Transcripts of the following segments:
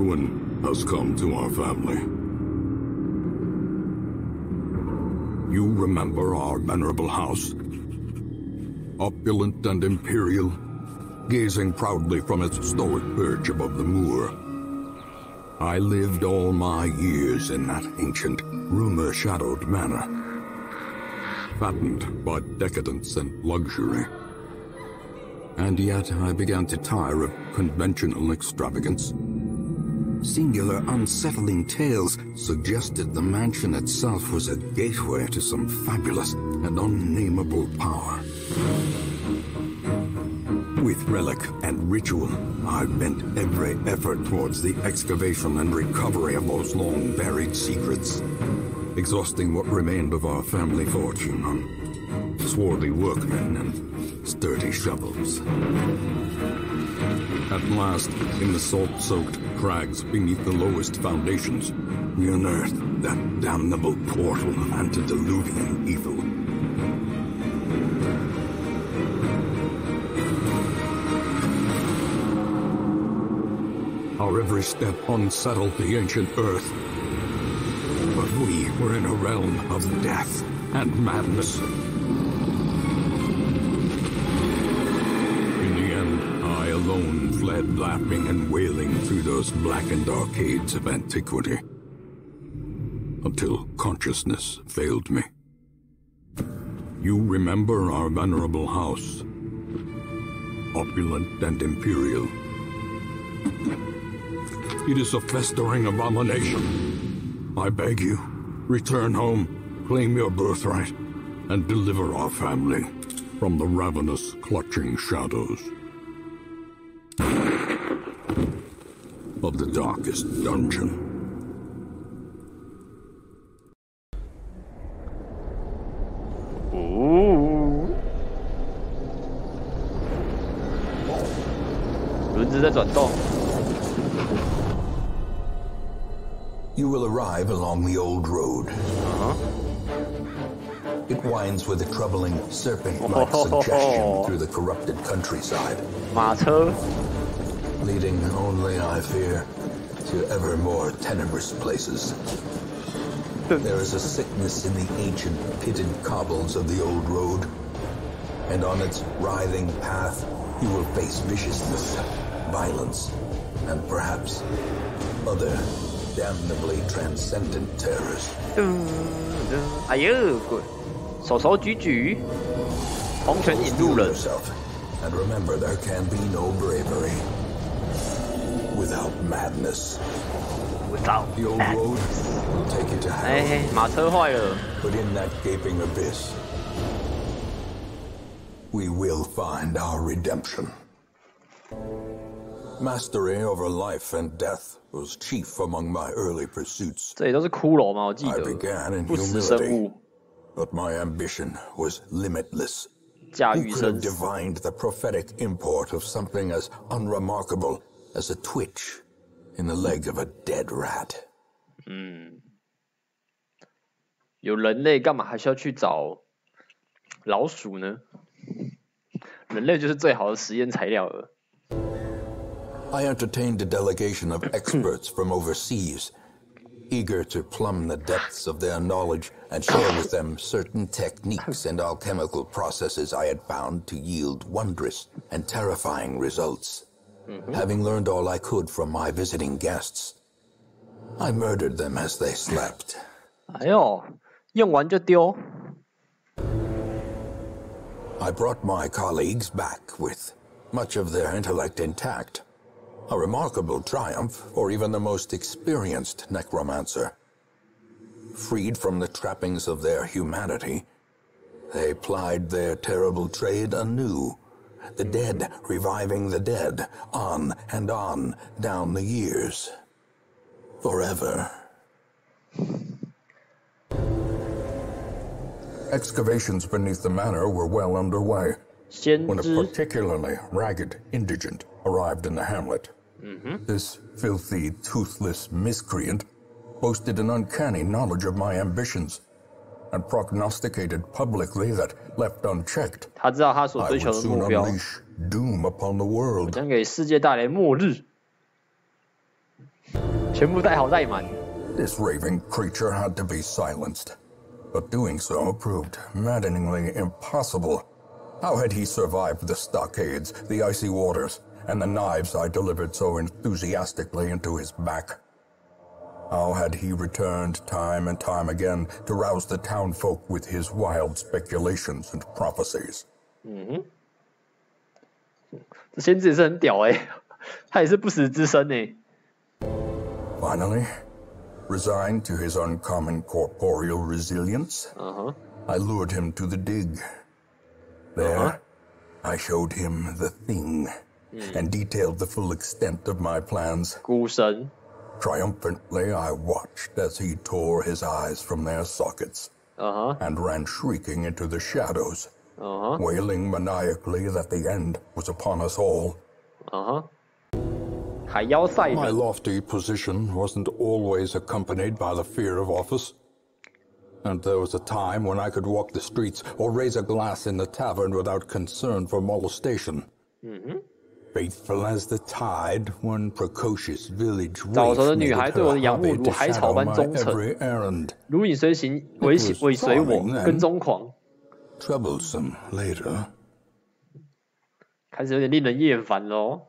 ruin has come to our family. You remember our venerable house? Opulent and imperial, gazing proudly from its stoic perch above the moor. I lived all my years in that ancient, rumor-shadowed manor, fattened by decadence and luxury. And yet I began to tire of conventional extravagance. Singular, unsettling tales suggested the mansion itself was a gateway to some fabulous and unnameable power. With relic and ritual, I bent every effort towards the excavation and recovery of those long-buried secrets, exhausting what remained of our family fortune on swarthy workmen and sturdy shovels. At last, in the salt-soaked crags beneath the lowest foundations, we unearthed that damnable portal of antediluvian evil. Our every step unsettled the ancient earth. But we were in a realm of death and madness. In the end, I alone fled laughing and wailing through those blackened arcades of antiquity, until consciousness failed me. You remember our venerable house, opulent and imperial. It is a festering abomination. I beg you, return home, claim your birthright, and deliver our family from the ravenous, clutching shadows of the darkest dungeon. Ooh. 轮子在转动。 You will arrive along the old road. It winds with a troubling serpent-like suggestion through the corrupted countryside. 马车 Leading only, I fear, to ever more tenebrous places. There is a sickness in the ancient pitted cobbles of the old road, and on its writhing path you will face viciousness, violence, and perhaps other damnably transcendent terrors. 哎呦，手手举举，红尘引路人。 And remember, there can be no bravery without madness. Without the old road will take you to hell. 哎，马车坏了。 But in that gaping abyss, we will find our redemption. Mastery over life and death was chief among my early pursuits. 这里都是骷髅吗？我记 I 得。 began in 不死生 humility, 物。 but my ambition was limitless. 驾 Who 驭 生 could have 死。 divined the prophetic import of something as unremarkable as a twitch in the leg of a dead rat? 有人类干嘛还需要去找老鼠呢？人类就是最好的实验材料了。 I entertained a delegation of experts from overseas, eager to plumb the depths of their knowledge and share with them certain techniques and alchemical processes I had found to yield wondrous and terrifying results. Having learned all I could from my visiting guests, I murdered them as they slept. 哎呦，用完就丢。 I brought my colleagues back with much of their intellect intact. A remarkable triumph for even the most experienced necromancer. Freed from the trappings of their humanity, they plied their terrible trade anew, the dead reviving the dead, on and on down the years. Forever. Excavations beneath the manor were well underway when a particularly ragged indigent arrived in the hamlet. This filthy, toothless miscreant boasted an uncanny knowledge of my ambitions and prognosticated publicly that, left unchecked, 他知道他所 I 追求 would 的 soon 目标， unleash doom upon the world. 将给世界带来末日。全部带好带满。This raving creature had to be silenced, but doing so proved maddeningly impossible. How had he survived the stockades, the icy waters, and the knives I delivered so enthusiastically into his back? How had he returned time and time again to rouse the townfolk with his wild speculations and prophecies? 这仙子也是很屌他也是不死之身Finally, resigned to his uncommon corporeal resilience, I lured him to the dig. There, I showed him the thing, and detailed the full extent of my plans. 孤身 Triumphantly, I watched as he tore his eyes from their sockets, and ran shrieking into the shadows, wailing maniacally that the end was upon us all. 海妖赛 My 人 lofty position wasn't always accompanied by the fear of office. And there was a time when I could walk the streets or raise a glass in the tavern without concern for molestation. Faithful as the tide, one precocious village 早熟的 waif 女 made 孩 it 对我 her 的仰慕 hobby 如 to 海草 shadow 般 my 忠诚， every errand. 如影随形，尾随我，跟踪狂， Troublesome later. 开始有点令人厌烦喽。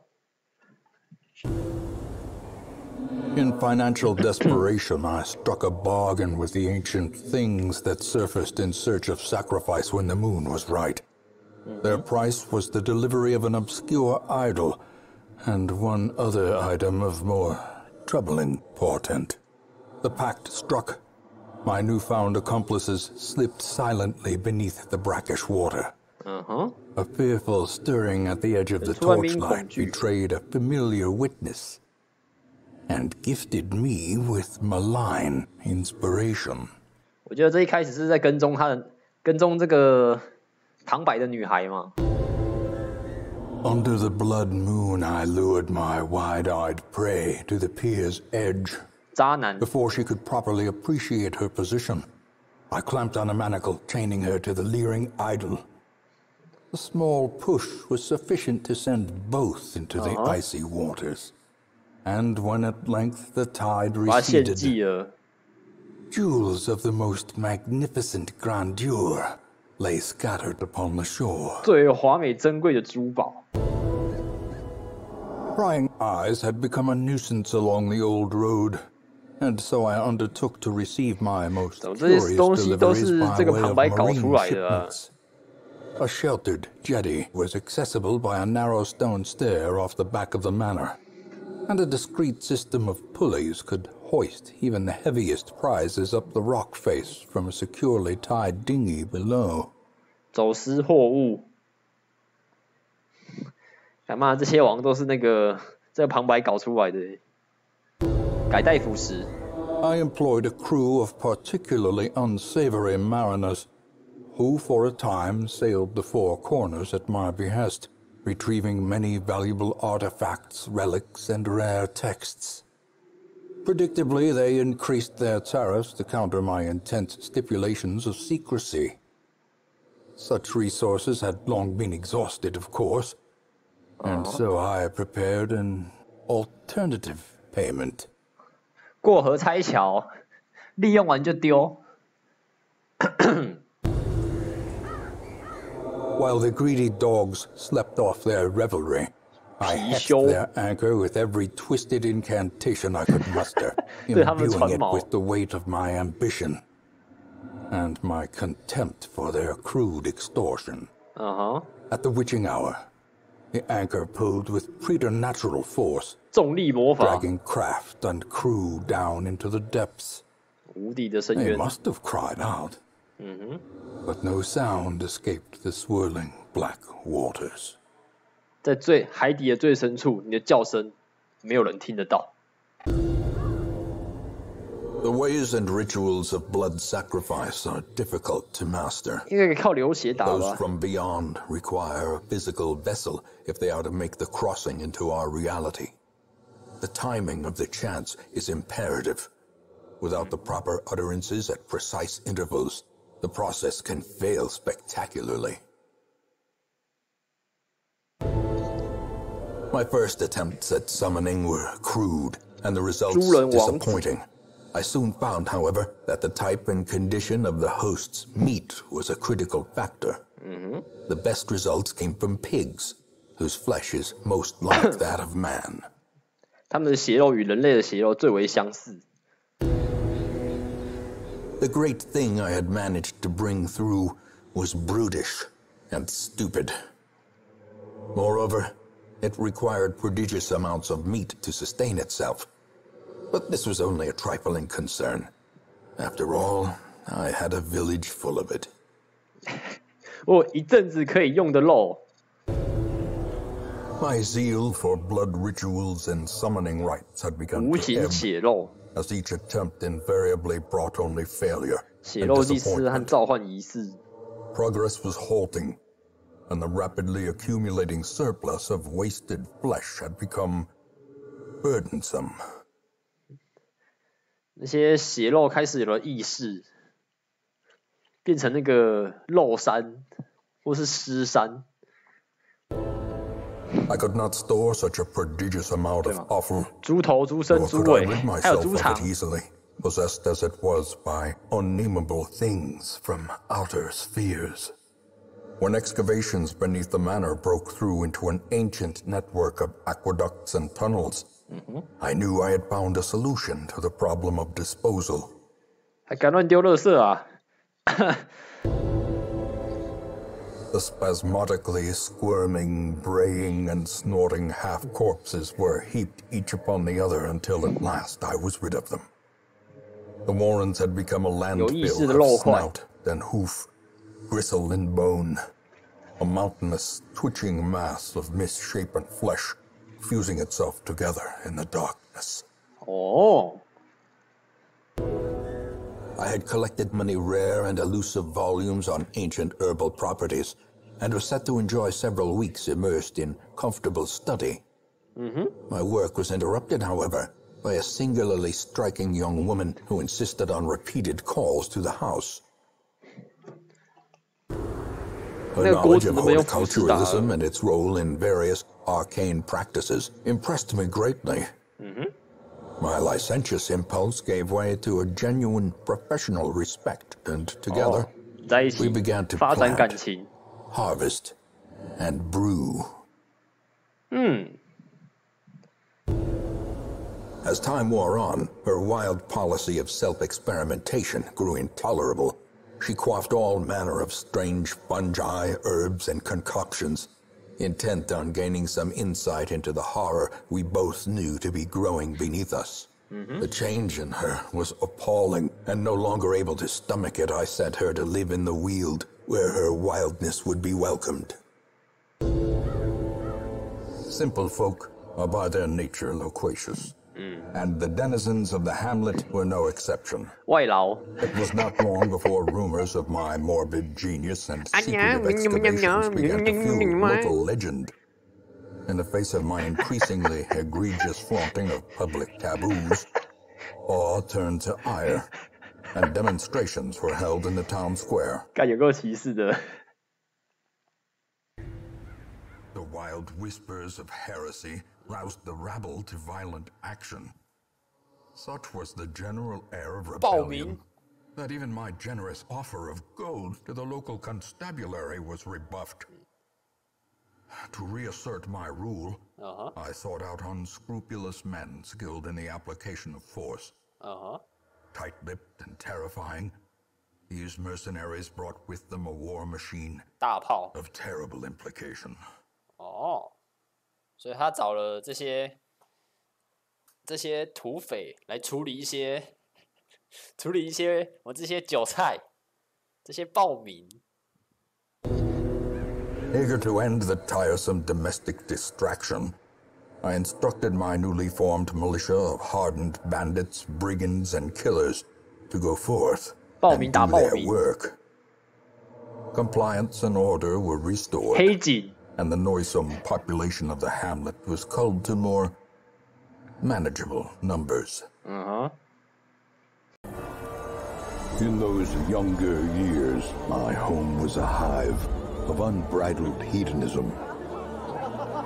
In financial desperation, I struck a bargain with the ancient things that surfaced in search of sacrifice when the moon was right. Their price was the delivery of an obscure idol, and one other item of more troubling portent. The pact struck. My newfound accomplices slipped silently beneath the brackish water. A fearful stirring at the edge of the torchlight betrayed a familiar witness, and gifted me with malign inspiration. 我觉得这一开始是在跟踪这个旁白的女孩嘛。 Under the blood moon, I lured my wide-eyed prey to the pier's edge. 渣男 Before she could properly appreciate her position, I clamped on a manacle, chaining her to the leering idol. A small push was sufficient to send both into the icy waters. And when at length the tide 把她献 receded, 祭了。 jewels of the most magnificent grandeur lay scattered upon the shore. 最华美珍贵的珠宝。 Prying eyes had become a nuisance along the old road, and so I undertook to receive my most 这些 curious 东西都 deliveries 是 by 这个 way 旁 of 白搞 marine 出来的啊。 shipments. A sheltered jetty was accessible by a narrow stone stair off the back of the manor, and a discreet system of pulleys could hoist even the heaviest prizes up the rock face from a securely tied dinghy below. 走私货物。干嘛？这些网都是这个旁白搞出来的。改带腐蚀。 I employed a crew of particularly unsavory mariners, who for a time sailed the four corners at my behest, retrieving many valuable artifacts, relics, and rare texts. Predictably, they increased their tariffs to counter my intense stipulations of secrecy. Such resources had long been exhausted, of course, and so I prepared an alternative payment. 过河拆桥，利用完就丢。 While the greedy dogs slept off their revelry, I hexed their anchor with every twisted incantation I could muster, imbuing it with the weight of my ambition and my contempt for their crude extortion. At the witching hour, the anchor pulled with preternatural force, 重力魔法， dragging craft and crew down into the depths. 无底的深 They 渊。 must have cried out, but no sound escaped the swirling black waters. 在海底的最深处，你的叫声没有人听得到。 The ways and rituals of blood sacrifice are difficult to master. 应该靠流血打 Those 吧。 from beyond require a physical vessel if they are to make the crossing into our reality. The timing of the chants is imperative. Without the proper utterances at precise intervals, the process can fail spectacularly. My first attempts at summoning were crude, and the results 猪人王子 disappointing. I soon found, however, that the type and condition of the host's meat was a critical factor. The best results came from pigs, whose flesh is most like that of man. 他们的血肉与人类的血肉最为相似。The great thing I had managed to bring through was brutish and stupid. Moreover, it required prodigious amounts of meat to sustain itself. But this was only a trifling concern. After all, I had a village full of it. 我一阵子可以用的肉。 My zeal for blood rituals and summoning rites had begun 无 to 形 ebb, 血肉， as each attempt invariably brought only failure 血 and 肉祭司和 disappointment. 召唤仪式。 Progress was halting, and the rapidly accumulating surplus of wasted flesh had become burdensome. 那些血肉开始有了意识，变成那个肉山或是尸山。 I could not store such a prodigious amount of offal, 猪头、猪身、 nor 猪 could I 尾， rid 还有 myself 猪 of 肠 it。easily, possessed as it was by unnameable things from outer spheres. When excavations beneath the manor broke through into an ancient network of aqueducts and tunnels, I knew I had found a solution to the problem of disposal. 还敢乱丢垃圾啊！ The spasmodically squirming, braying, and snorting half-corpses were heaped each upon the other until at last I was rid of them. The warrens had become a 有意识的 landfill 肉 of 块。 snout and hoof, gristle and bone, a mountainous, twitching mass of misshapen flesh fusing itself together in the darkness. 哦， I had collected many rare and elusive volumes on ancient herbal properties, and was set to enjoy several weeks immersed in comfortable study. My work was interrupted, however, by a singularly striking young woman who insisted on repeated calls to the house. Her 那个锅 knowledge 子 of 都没有腐蚀到。 horticulturism and its role in various arcane practices impressed me greatly. My licentious impulse gave way to a genuine professional respect, and together 在一 we 起 began to 发展 plant, 感情。 harvest, and brew. As time wore on, her wild policy of self-experimentation grew intolerable. She quaffed all manner of strange fungi, herbs, and concoctions, intent on gaining some insight into the horror we both knew to be growing beneath us. The change in her was appalling, and no longer able to stomach it, I sent her to live in the Weald, where her wildness would be welcomed. Simple folk are by their nature loquacious, and the denizens of the hamlet were no exception. 外劳， It was not long before rumors of my morbid genius and secretive excavations began to fuel local legend. In the face of my increasingly egregious flaunting of public taboos, awe turned to ire, and demonstrations were held in the town square. 干有够歧视的。 The wild whispers of heresy roused the rabble to violent action. Such was the general air of rebellion that even my generous offer of gold to the local constabulary was rebuffed. To reassert my rule, I sought out unscrupulous men skilled in the application of force. Tight-lipped and terrifying, these mercenaries brought with them a war machine 大炮。 of terrible implication. 哦，所以他找了这些土匪来处理一些我这些韭菜，这些暴民。 Eager to end the tiresome domestic distraction, I instructed my newly formed militia of hardened bandits, brigands, and killers to go forth 暴 and 民 do 打暴 their 民， work. Compliance and order were restored, 黑警。 and the noisome population of the hamlet was culled to more manageable numbers. In those younger years, my home was a hive of unbridled hedonism,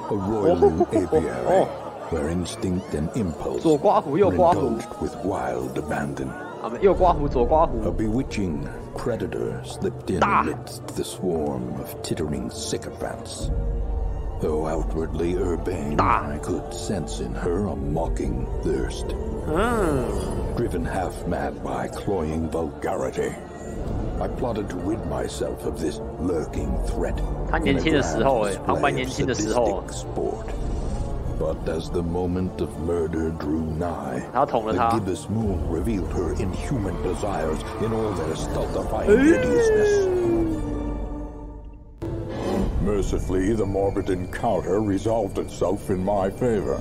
a roiling apiary where instinct and impulse 左刮胡，右 were 刮胡。 indulged with wild abandon. 我们右刮胡，左刮胡。 A bewitching predator slipped in amidst the swarm of tittering sycophants. Though outwardly urbane, I could sense in her a mocking thirst. Driven half-mad by cloying vulgarity, I plotted to rid myself of this lurking threat 他 in 年 a 轻的时候， grand 旁白 display 年 of 轻的时候， sadistic sport. But as the moment of murder drew nigh, 他捅了 the 他。 gibbous moon revealed her inhuman desires in all their stultifying hideousness. Mercifully, the morbid encounter resolved itself in my favor,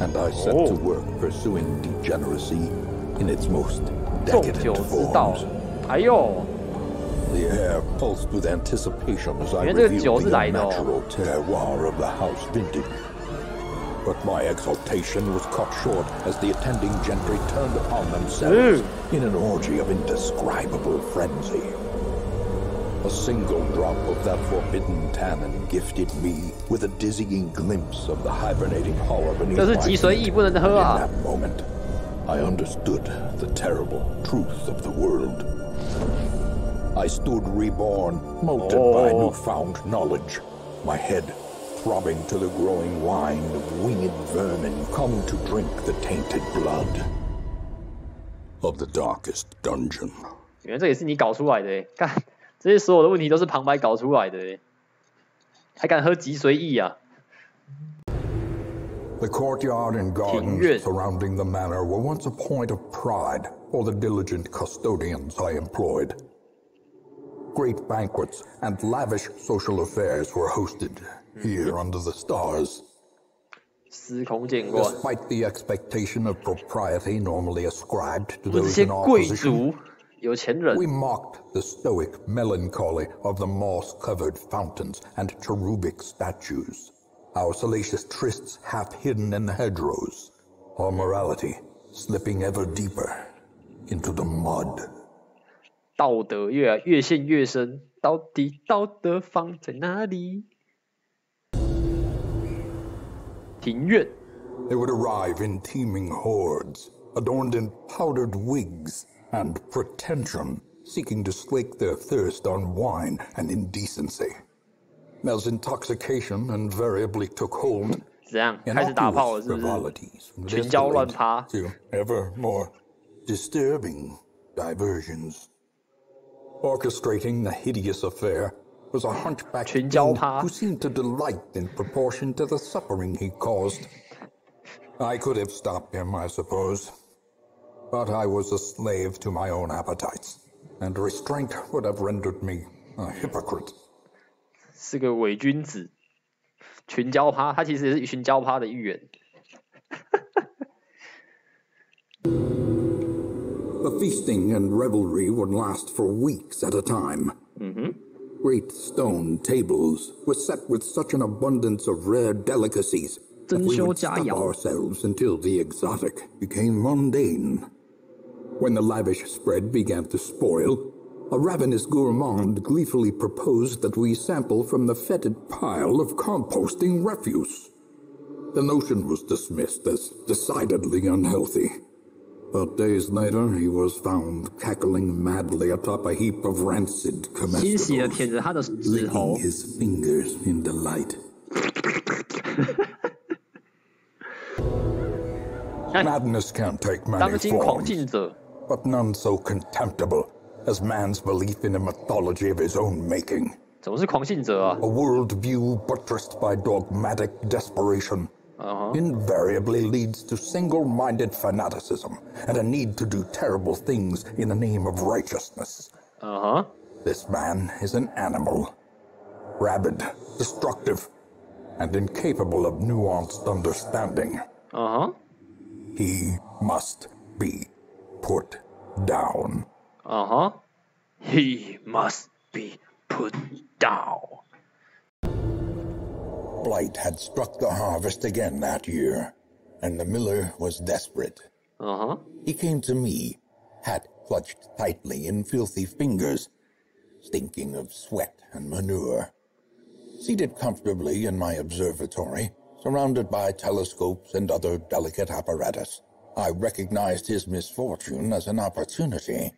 and I set to work pursuing degeneracy in its most 纵酒 decadent 之道 forms. 哎呦， The air pulsed with anticipation as I 原来这个 revealed 酒是 the 来的哦。 unnatural terroir of the house vintage. But my exultation was cut short as the attending gentry turned upon themselves in an orgy of indescribable frenzy. A single drop of that forbidden tannin gifted me with a dizzying glimpse of the hibernating horror beneath 这是 my 脊髓 feet. 液，不能喝 In 啊！ that moment, I understood the terrible truth of the world. I stood reborn, melted by newfound knowledge, my head throbbing to the growing wine of winged vermin come to drink the tainted blood of the darkest dungeon. 原来这也是你搞出来的诶！干，这些所有的问题都是旁白搞出来的诶，还敢喝脊髓液啊？ The courtyard and 庭院 gardens surrounding the manor were once a point of pride for the diligent custodians I employed. Great banquets and lavish social affairs were hosted here under the stars. 司空见惯， Despite the expectation of propriety normally ascribed to 我们这 those 些 in our 贵 position, 族、有钱人 we，mocked the stoic melancholy of the moss-covered fountains and cherubic statues, our salacious trysts half hidden in the hedgerows, our morality slipping ever deeper into the mud. 道德越陷越深，到底道德放在哪里？庭院， They would arrive in teeming hordes, adorned in powdered wigs and pretension, seeking to slake their thirst on wine and indecency. As intoxication invariably took hold, 怎样？开始打炮了 innocuous 是不是？ frivolities 群交乱 escalate 趴， to ever more disturbing diversions. Orchestrating the hideous affair was a hunchback 群交 fiend 趴 who seemed to delight in proportion to the suffering he caused. I could have stopped him, I suppose, but I was a slave to my own appetites, and restraint would have rendered me a hypocrite. 是个伪君子。群交趴，他其实也是群交趴的一员。 The feasting and revelry would last for weeks at a time. Great stone tables were set with such an abundance of rare delicacies that we would stop ourselves until the exotic became mundane. When the lavish spread began to spoil, a ravenous gourmand gleefully proposed that we sample from the fetid pile of composting refuse. The notion was dismissed as decidedly unhealthy. But days later, he was found cackling madly atop a heap of rancid 欣喜的 comestibles, 舔着他的指头 licking， his fingers in delight. Madness can take 当 many 今狂 forms, 进者， but none so contemptible as man's belief in a mythology of his own making. 怎么是狂信者啊？ A worldview buttressed by dogmatic desperation invariably leads to single-minded fanaticism and a need to do terrible things in the name of righteousness. This man is an animal, rabid, destructive, and incapable of nuanced understanding. He must be put down. He must be put down. Blight had struck the harvest again that year, and the miller was desperate. He came to me, hat clutched tightly in filthy fingers, stinking of sweat and manure. Seated comfortably in my observatory, Surrounded by telescopes and other delicate apparatus, I recognized his misfortune as an opportunity,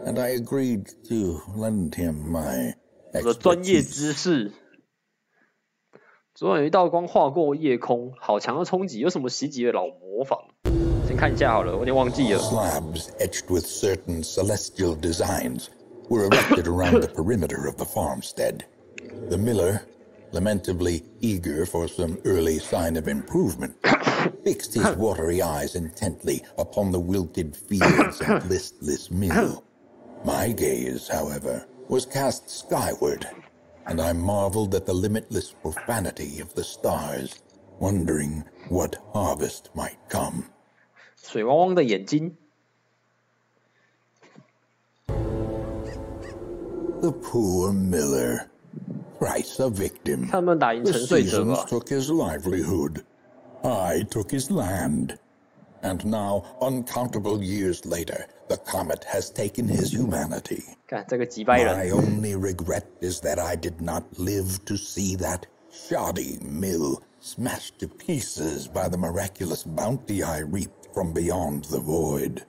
and I agreed to lend him my 我的专业知识。昨晚有一道光划过夜空，好强的冲击，有什么袭击的老模仿？先看一下好了，我有点忘记了。Slabs etched with certain celestial designs were erected around the perimeter of the farmstead. The miller, lamentably eager for some early sign of improvement, fixed his watery eyes intently upon the wilted fields and listless mill. My gaze, however, was cast skyward, and I marveled at the limitless profanity of the stars, wondering what harvest might come. 水汪汪的眼睛。The poor miller, thrice a victim. 他们打赢沉 The 睡者 seasons 吧。 took his livelihood. I took his land. And now, uncountable years later, the comet has taken his humanity. 看这个几百人。 My only regret is that I did not live to see that shoddy mill smashed to pieces by the miraculous bounty I reaped from beyond the void.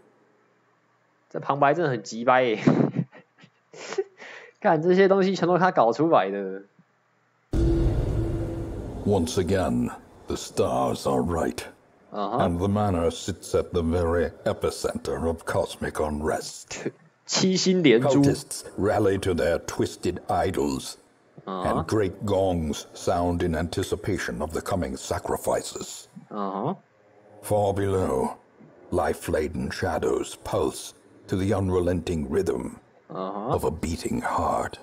这旁白真的很鸡掰耶！看这些东西全都是他搞出来的。 Once again, the stars are right. And the manor sits at the very epicenter of cosmic unrest. 七星连珠。 Cultists rally to their twisted idols, and great gongs sound in anticipation of the coming sacrifices. Far below, life-laden shadows pulse to the unrelenting rhythm of a beating heart.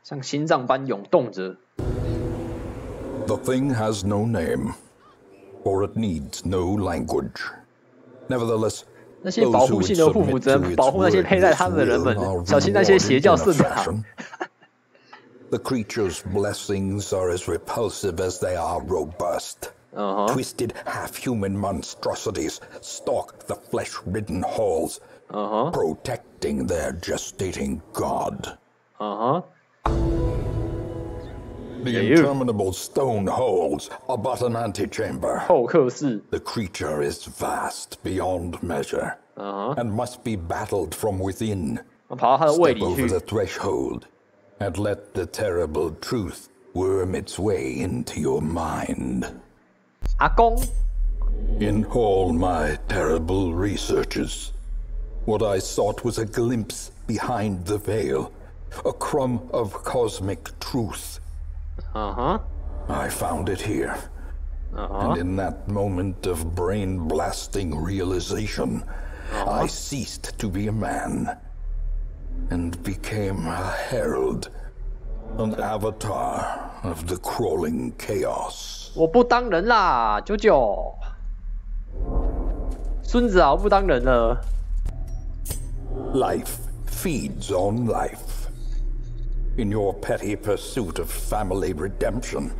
像心脏般涌动着。 The thing has no name, for it needs no language. Nevertheless, 那些保护性的护符只能保护那些佩戴他们的人们，小心那些邪教圣堂。 The creature's blessings are as repulsive as they are robust. Twisted half-human monstrosities stalk the flesh-ridden halls, protecting their gestating god. The interminable stone holds are but an antechamber. 后克氏。 The creature is vast beyond measure, and must be battled from within. 我跑到他的胃 Step 里 over 去。 the threshold, and let the terrible truth worm its way into your mind. 阿公。 In all my terrible researches, what I sought was a glimpse behind the veil, a crumb of cosmic truth. I found it here. And in that moment of brain-blasting realization, I ceased to be a man and became a herald, an avatar of the crawling chaos. 我不当人啦，九九。孙子啊，我不当人了。 Life feeds on life. In your petty pursuit of family redemption,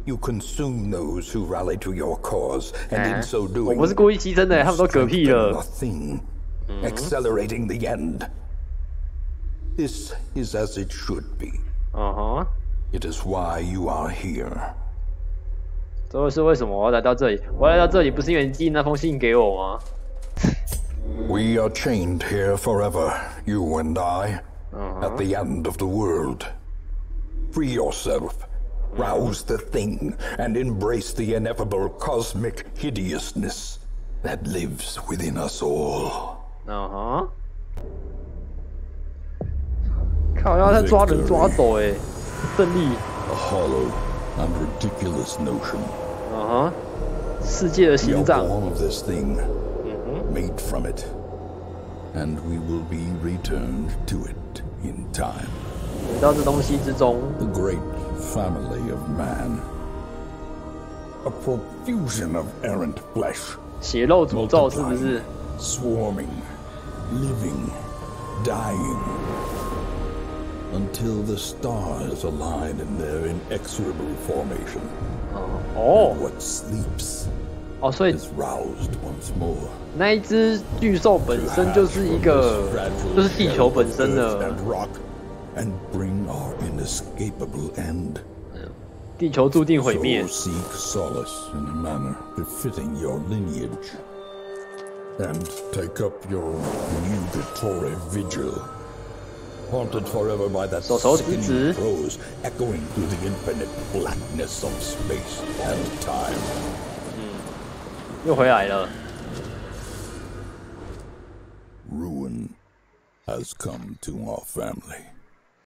you consume those who rally to your cause, and in so 我 doing, 不是故意牺牲的，他们都嗝屁 strengthen 了 the。thing, accelerating the end. This is as it should be. It is why you are here. 这是为什么我要来到这里？我来到这里不是因为你寄那封信给我吗？ We are chained here forever, you and I, at the end of the world. Free yourself, rouse the thing, and embrace the ineffable cosmic hideousness that lives within us all. 靠，要他抓人抓走哎，胜利。 A hollow and ridiculous notion. 世界的 We 心 are 脏。 born of this thing, made from it, and we will be returned to it in time. 回到这东西之中， The great family of man. A profusion of errant flesh, 血肉诅咒是不是？ swarming, living, dying, until the stars align in their inexorable formation. 哦 And what sleeps 哦，所以 is roused once more. 那一只巨兽本身就是一个，就是地球本身的。 And rock, and bring our inescapable end. 地球注定毁灭。 So seek solace in a manner befitting your lineage, and take up your nugatory vigil, haunted forever by that sickening prose echoing through the infinite blackness of space and time. 又回来了。 Ruin has come to our family.